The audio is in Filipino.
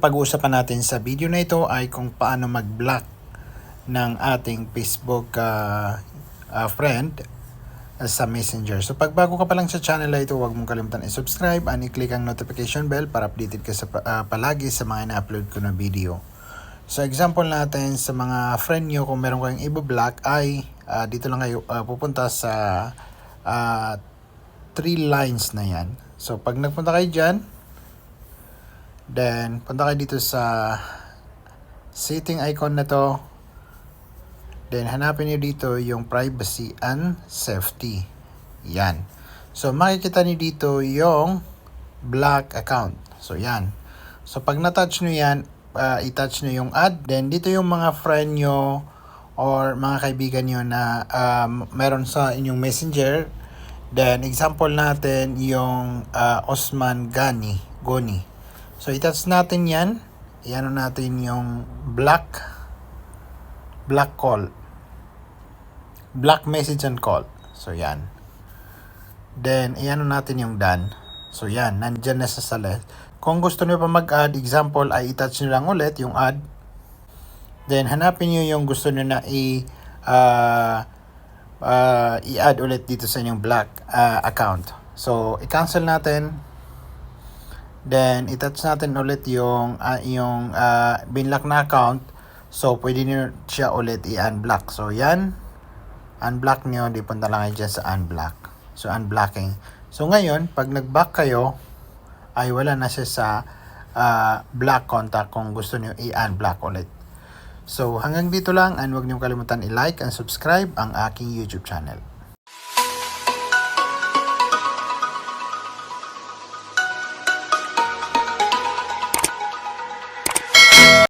pag-uusapan natin sa video na ito ay kung paano mag-block ng ating Facebook friend sa Messenger. So pag bago ka pa lang sa channel na ito, huwag mong kalimutan i-subscribe and i-click ang notification bell para updated ka sa, palagi sa mga na-upload ko na video. So example natin sa mga friend nyo, kung meron kayong i-block ay dito lang kayo pupunta sa 3 lines na yan. So pag nagpunta kayo dyan, then punta kayo dito sa setting icon na to. Then hanapin niyo dito yung privacy and safety. Yan. So makikita niyo dito yung block account. So yan. So pag na-touch niyo yan, i-touch niyo yung add. Then dito yung mga friend nyo or mga kaibigan nyo na meron sa inyong messenger. Then example natin yung Osman Goni. So i-touch natin yan. Iano natin yung block call. Block message and call. So yan. Then iano natin yung done. So yan, nandyan na sa left. Kung gusto niyo pa mag-add, example ay i-touch niyo lang ulit yung add. Then hanapin niyo yung gusto niyo na i-add ulit dito sa inyong block account. So i-cancel natin. Then i-touch natin ulit yung binlock na account. So pwede niyo siya ulit i-unblock. So yan, unblock niyo, di punta lang kayo dyan sa unblock. So unblocking. So ngayon, pag nag-back kayo, ay wala na siya sa block contact kung gusto niyo i-unblock ulit. So hanggang dito lang, and huwag niyo kalimutan i-like and subscribe ang aking YouTube channel.